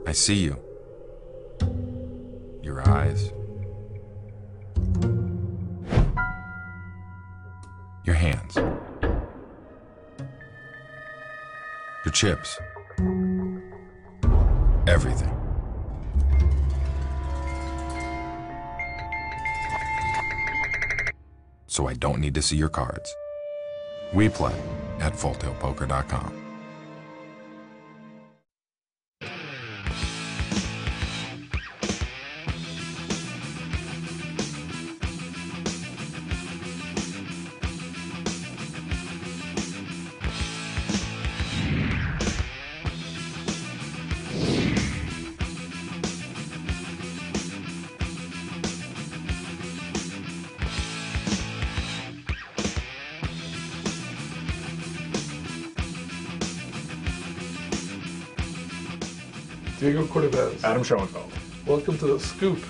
I see you. Your eyes. Your hands. Your chips. Everything. So I don't need to see your cards. We play at fulltailpoker.com. Diego Cortevez. Adam Schoenfeld. Welcome to the Scoop,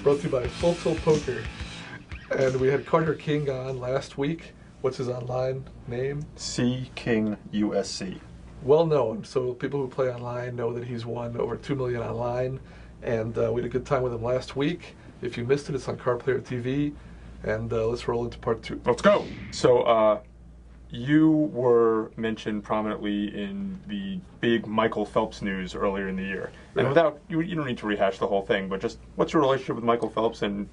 brought to you by Full Tilt Poker. And we had Carter King on last week. What's his online name? ckingusc. Well known, so people who play online know that he's won over $2 million online. And we had a good time with him last week. If you missed it, it's on Card Player TV. And let's roll into part two. Let's go. So, you were mentioned prominently in the big Michael Phelps news earlier in the year. And without, you don't need to rehash the whole thing, but just what's your relationship with Michael Phelps? And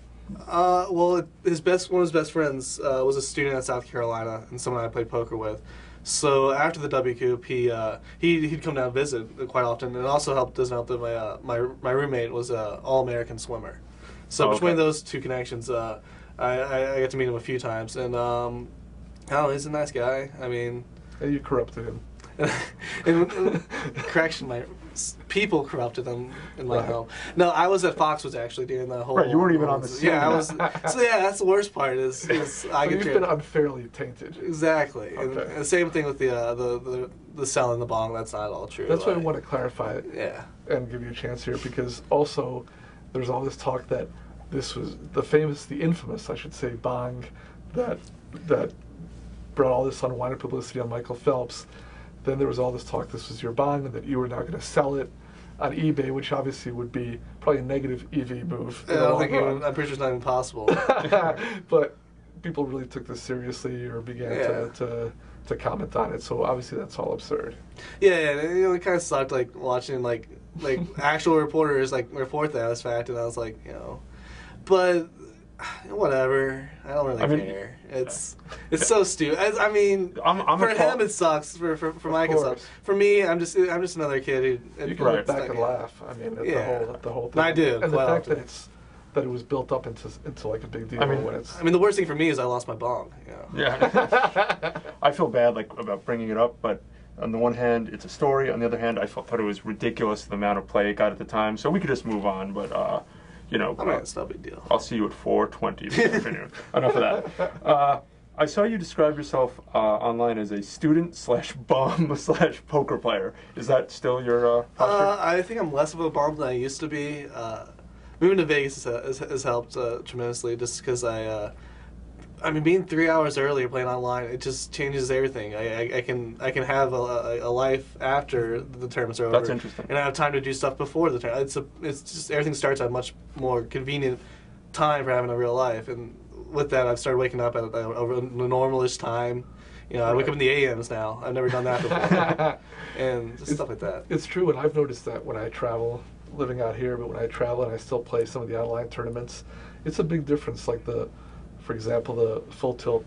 well, one of his best friends was a student at South Carolina and someone I played poker with. So after the WCOOP, he'd come down and visit quite often, and it also doesn't help that my roommate was an All-American swimmer. So between those two connections, I got to meet him a few times, and oh, he's a nice guy. I mean, And you corrupted him. correction, my people corrupted him in my home. No, I was at Foxwoods actually during the whole. Right, you weren't even on the scene. Yeah, I was. So yeah, that's the worst part is I get You've been unfairly tainted. exactly. Okay. And same thing with the selling the bong. That's not all true. That's why I want to clarify it. Yeah. And give you a chance here, because also there's all this talk that this was the infamous, I should say, bong that brought all this unwanted publicity on Michael Phelps. Then there was all this talk this was your bong and that you were now going to sell it on eBay, which obviously would be probably a negative EV move. I'm pretty sure it's not even possible. But people really took this seriously or began to comment on it. So obviously that's all absurd. Yeah, it kind of sucked watching like actual reporters report that as fact, and I was like, but whatever. I don't really care. It's so stupid. I mean, for him it sucks. For Mike it sucks. For me, I'm just another kid who. You can look back and laugh. I mean, the whole thing. I do. And the fact that it was built up into like a big deal. I mean, the worst thing for me is I lost my bong. Yeah. I feel bad about bringing it up, but on the one hand, it's a story. On the other hand, I thought it was ridiculous the amount of play it got at the time. So we could just move on, but. It's no big deal. I'll see you at 4:20 this afternoon. Enough of that. I saw you describe yourself online as a student/bum/poker player. Is that still your posture? I think I'm less of a bum than I used to be. Moving to Vegas has helped tremendously, just because I mean, being 3 hours earlier playing online, it just changes everything. I can have a life after the tournaments are over. That's interesting. And I have time to do stuff before the tournament. It's just everything starts at a much more convenient time for having a real life. And with that, I've started waking up at a normal-ish time. I wake up in the AMs now. I've never done that before. And just stuff like that. It's true, and I've noticed that when I travel, living out here, but when I travel and I still play some of the online tournaments, it's a big difference. For example, the Full Tilt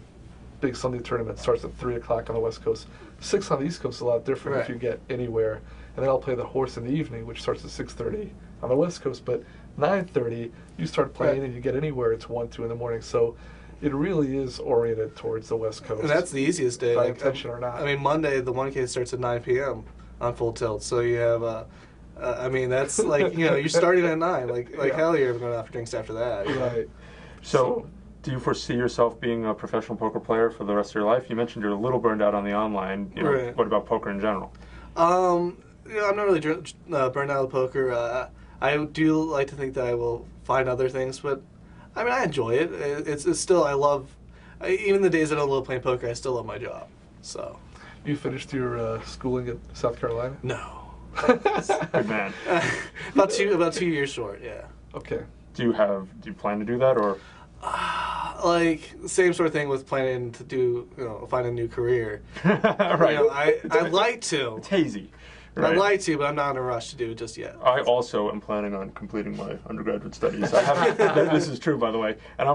Big Sunday tournament starts at 3 o'clock on the West Coast. 6 on the East Coast is a lot different if you get anywhere. And then I'll play the horse in the evening, which starts at 6:30 on the West Coast. But 9:30, you start playing and you get anywhere, it's 1, 2 in the morning. So it really is oriented towards the West Coast. And that's the easiest day. By intention or not. I mean, Monday, the 1K starts at 9 p.m. on Full Tilt. So you have, that's you're starting at 9. Hell, you're going out for drinks after that. Right. So do you foresee yourself being a professional poker player for the rest of your life? You mentioned you're a little burned out on the online. Right. What about poker in general? I'm not really burned out with poker. I do like to think that I will find other things, but I mean, I enjoy it. It's still, even the days I don't love playing poker, I still love my job. So. You finished your schooling at South Carolina? No. Good man. About 2 years short, yeah. Okay. Do you plan to do that, or? Like, same sort of thing with planning to do, find a new career. Right. I'd like to. It's hazy. Right. I'd like to, but I'm not in a rush to do it just yet. I also am planning on completing my undergraduate studies. I haven't, this is true, by the way, and I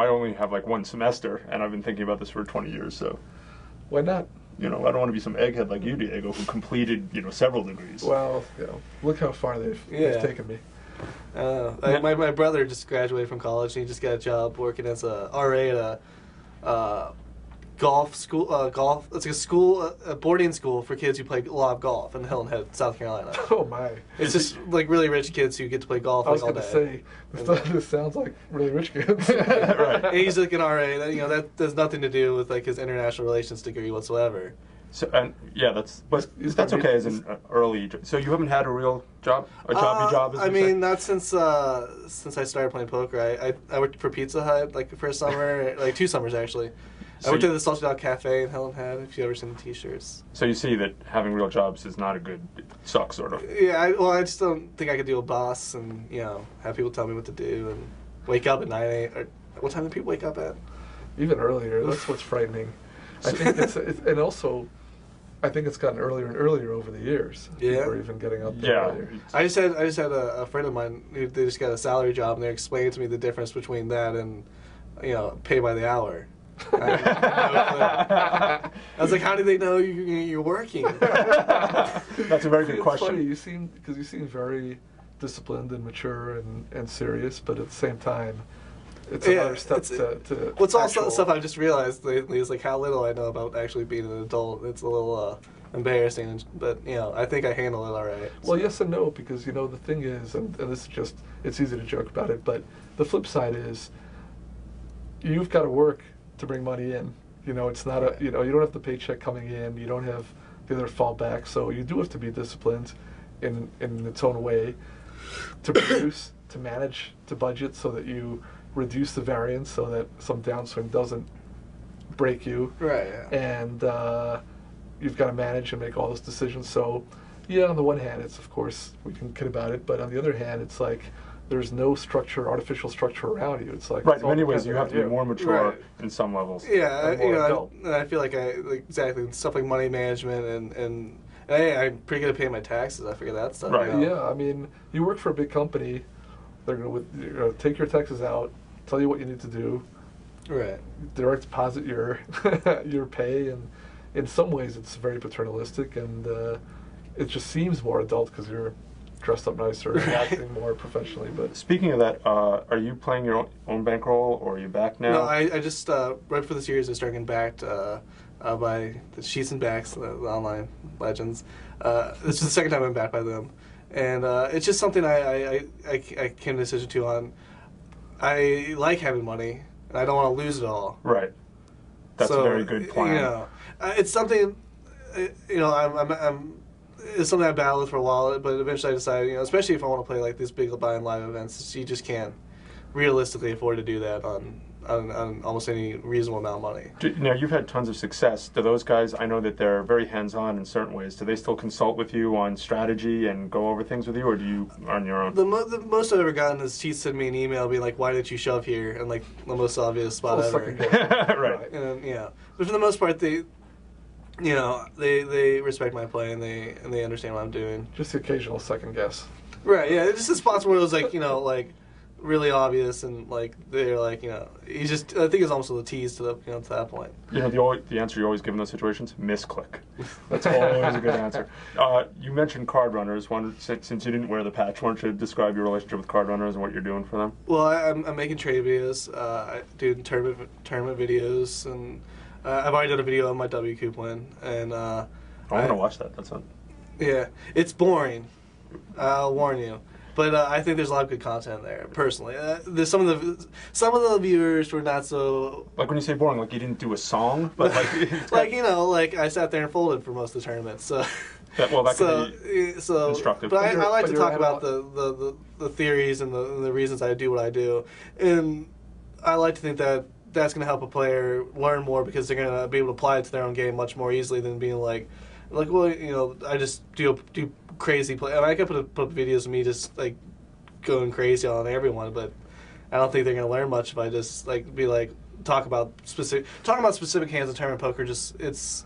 only have like one semester, and I've been thinking about this for 20 years. So, Why not? I don't want to be some egghead like you, Diego, who completed several degrees. Well, look how far they've taken me. My brother just graduated from college, and he just got a job working as a RA at a golf school. It's a boarding school for kids who play a lot of golf in Hilton Head, South Carolina. Oh my! It's just like really rich kids who get to play golf all day. I was going to say, this sounds like really rich kids. Right. And he's like an RA. That has nothing to do with like his international relations degree whatsoever. So that's okay as an early. So you haven't had a real job, job. I mean, not since I started playing poker. I worked for Pizza Hut like for a summer, like 2 summers actually. I worked at the Salty Dog Cafe in Hilton Head, if you've ever seen the T-shirts. So you see that having real jobs is not a good, it sucks, sort of. Yeah, I just don't think I could do a boss and, have people tell me what to do and wake up at 9 a.m. Or what time do people wake up at? Even earlier. That's what's frightening. I think and also, I think it's gotten earlier and earlier over the years. Yeah. People are even getting up there earlier. I just had a friend of mine who they just got a salary job, and they're explaining to me the difference between that and, pay by the hour. I was like, how do they know you're working? That's a very good question. It's funny, you seem very disciplined and mature and serious, but at the same time, it's another step to what's all stuff I've just realized lately is like how little I know about actually being an adult. It's a little embarrassing, but I think I handle it all right. Well, yes and no, because the thing is, and this is just, it's easy to joke about it, but the flip side is you've got to work to bring money in. It's not you don't have the paycheck coming in, you don't have the other fallback, so you do have to be disciplined in its own way to produce, to manage, to budget, so that you reduce the variance, so that some downswing doesn't break you. Right. Yeah. And you've got to manage and make all those decisions. So, yeah, on the one hand, it's, of course, we can kid about it, but on the other hand, it's like there's no structure, artificial structure around you. It's like right. In many ways, you have to be more mature in some levels. Yeah, and I feel like exactly stuff like money management and hey, I'm pretty good at paying my taxes. I figure that stuff. Right. out. Yeah, I mean, you work for a big company. They're going to take your taxes out, tell you what you need to do. Right. Direct deposit your your pay, and in some ways, it's very paternalistic, and it just seems more adult because you're dressed up nicer and acting more professionally. But speaking of that, are you playing your own bankroll, or are you back now? No, I just right for the series I started getting backed by the Sheets and Backs, the online legends. This is the second time I'm backed by them, and it's just something I came to a decision to on. I like having money, and I don't want to lose it all. Right. That's a very good plan. It's something. It's something I battled with for a while, but eventually I decided, especially if I want to play like these big buy-in live events, you just can't realistically afford to do that on almost any reasonable amount of money. Now, you've had tons of success. Do those guys, I know that they're very hands-on in certain ways, do they still consult with you on strategy and go over things with you, or do you on your own? The most I've ever gotten is Cheats send me an email being like, why didn't you shove here? And like the most obvious spot ever. Right. And but for the most part, they respect my play and they understand what I'm doing. just the occasional second guess. Right, yeah. It's just the spots where it was like, like really obvious and like they're like, he's just, I think it's almost a tease to to that point. The answer you always give in those situations, misclick. That's always a good answer. You mentioned card runners. Since you didn't wear the patch, why don't you describe your relationship with card runners and what you're doing for them? Well, I'm making trade videos. I do tournament videos, and I've already done a video on my WCOOP win, and I want to watch that. That's fun. Yeah, it's boring. I'll warn you. But I think there's a lot of good content there. Personally, there's some of the viewers were not so. Like when you say boring, like you didn't do a song, but like like I sat there and folded for most of the tournaments. So that can be instructive. But I like to talk about the theories and the reasons I do what I do, and I like to think that that's going to help a player learn more because they're going to be able to apply it to their own game much more easily than being like, Like, well, I just do crazy play. I mean, I could put up videos of me just like going crazy on everyone, but I don't think they're gonna learn much if I just like be like talking about specific hands in tournament poker. Just it's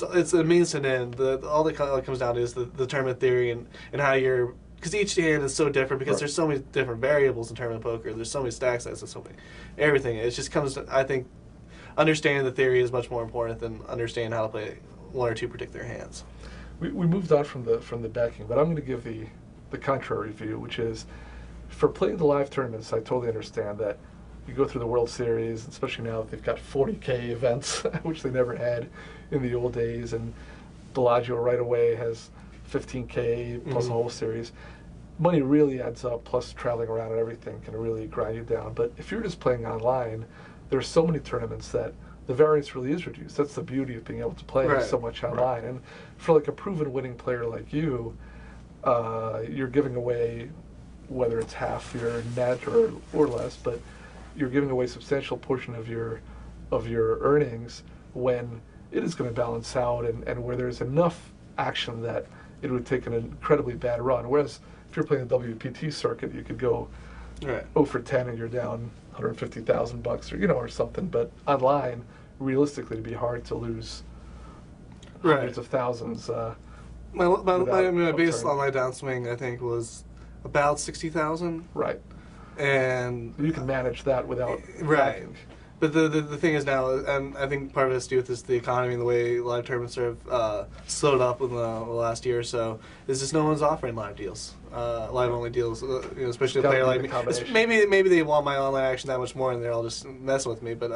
a means to an end. All that comes down to is the tournament theory and how you're, because each hand is so different because there's so many different variables in tournament poker. There's so many stack sizes, so many everything. It just comes to, I think, understanding the theory is much more important than understanding how to play one or two particular hands. We moved on from the backing, but I'm going to give the contrary view, which is for playing the live tournaments. I totally understand that you go through the World Series, especially now that they've got 40K events, which they never had in the old days, and Bellagio right away has 15K plus a whole series. Money really adds up, plus traveling around and everything can really grind you down. But if you're just playing online, there's so many tournaments that the variance really is reduced. That's the beauty of being able to play so much online. And for like a proven winning player like you, you're giving away, whether it's half your net or less, but you're giving away a substantial portion of your earnings when it is going to balance out and where there's enough action that it would take an incredibly bad run. Whereas if you're playing the WPT circuit, you could go 0 for 10 and you're down $150,000 or something. But online, realistically, it'd be hard to lose hundreds of thousands. My biggest online downswing, I think, was about 60,000. Right. And you can manage that without backing. But the thing is now, and I think part of it has to do with this, the economy and the way live tournaments have slowed up in the last year or so, is just no one's offering live deals, live only deals, especially a player like me. Maybe they want my online action that much more and they're all just messing with me, but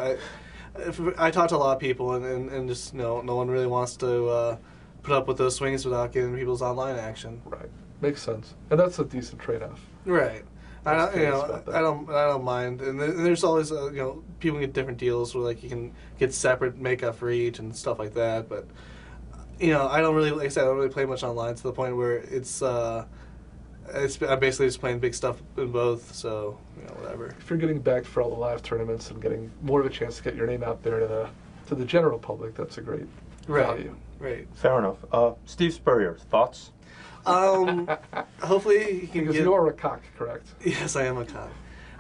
I talk to a lot of people and just no one really wants to put up with those swings without getting people's online action. Right. Makes sense. And that's a decent trade-off. Right. I don't mind, and there's always people get different deals where like you can get separate makeup for each and stuff like that. But I don't really, like I said, I don't really play much online to the point where I'm basically just playing big stuff in both. So whatever. If you're getting backed for all the live tournaments and getting more of a chance to get your name out there to the general public, that's a great value. Right. Fair enough. Steve Spurrier, thoughts? Hopefully he can because you are a cock, correct? Yes, I am a cock.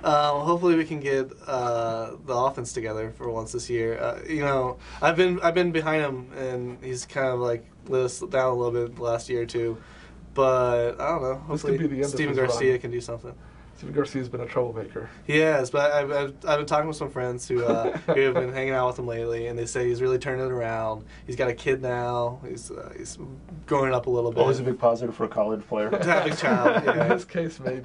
Hopefully we can get the offense together for once this year. I've been behind him, and he's kind of like let us down a little bit last year or two. But I don't know. Hopefully Steven Garcia can do something. Steven Garcia's been a troublemaker. He has, but I've been talking with some friends who have been hanging out with him lately, and they say he's really turning it around. He's got a kid now. He's growing up a little bit. Always a big positive for a college player. To have a child, yeah. In this case, maybe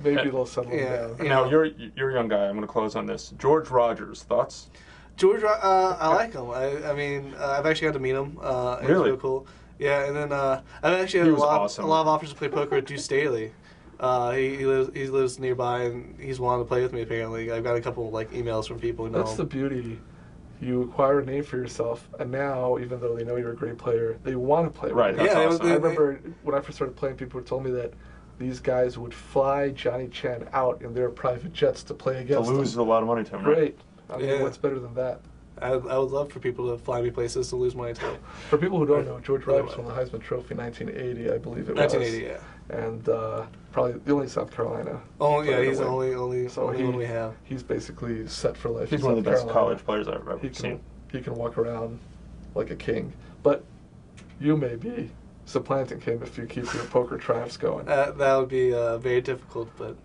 they'll settle down. Now you're a young guy. I'm going to close on this. George Rogers, thoughts? George, I like him. I mean, I've actually got to meet him. Really? It's really cool. Yeah, and then I've actually had a lot of offers to play poker with Deuce Staley. He lives nearby, and he's wanted to play with me. Apparently, I've got a couple emails from people who know. That's the beauty. You acquire a name for yourself, and now, even though they know you're a great player, they want to play with you. Right. That's awesome. I remember when I first started playing, people told me that these guys would fly Johnny Chen out in their private jets to play against him. To lose a lot of money to him. Great. I mean, what's better than that? I would love for people to fly me places to lose money to. For people who don't know, George Rogers won the Heisman Trophy in 1980, I believe it was. 1980, yeah. And probably the only South Carolina. Oh yeah, he's the only one we have. He's basically set for life. He's one of the best college players I've ever seen. He can walk around like a king. But you may be supplanting him if you keep your poker triumphs going. That would be very difficult, but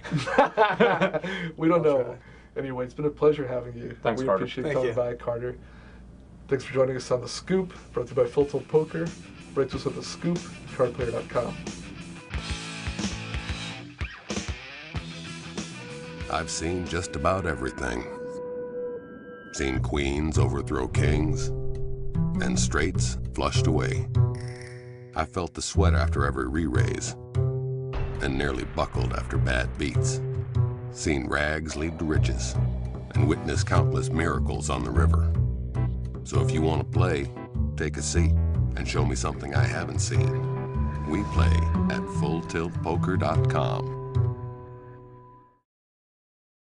we don't know. Try. Anyway, it's been a pleasure having you. Thanks, we Carter. appreciate coming by, Carter. Thanks for joining us on The Scoop, brought to you by Full Tilt Poker. Write to us at The Scoop, cardplayer.com. I've seen just about everything. Seen queens overthrow kings, and straights flushed away. I felt the sweat after every re-raise, and nearly buckled after bad beats. Seen rags lead to riches, and witnessed countless miracles on the river. So if you want to play, take a seat and show me something I haven't seen. We play at FullTiltPoker.com.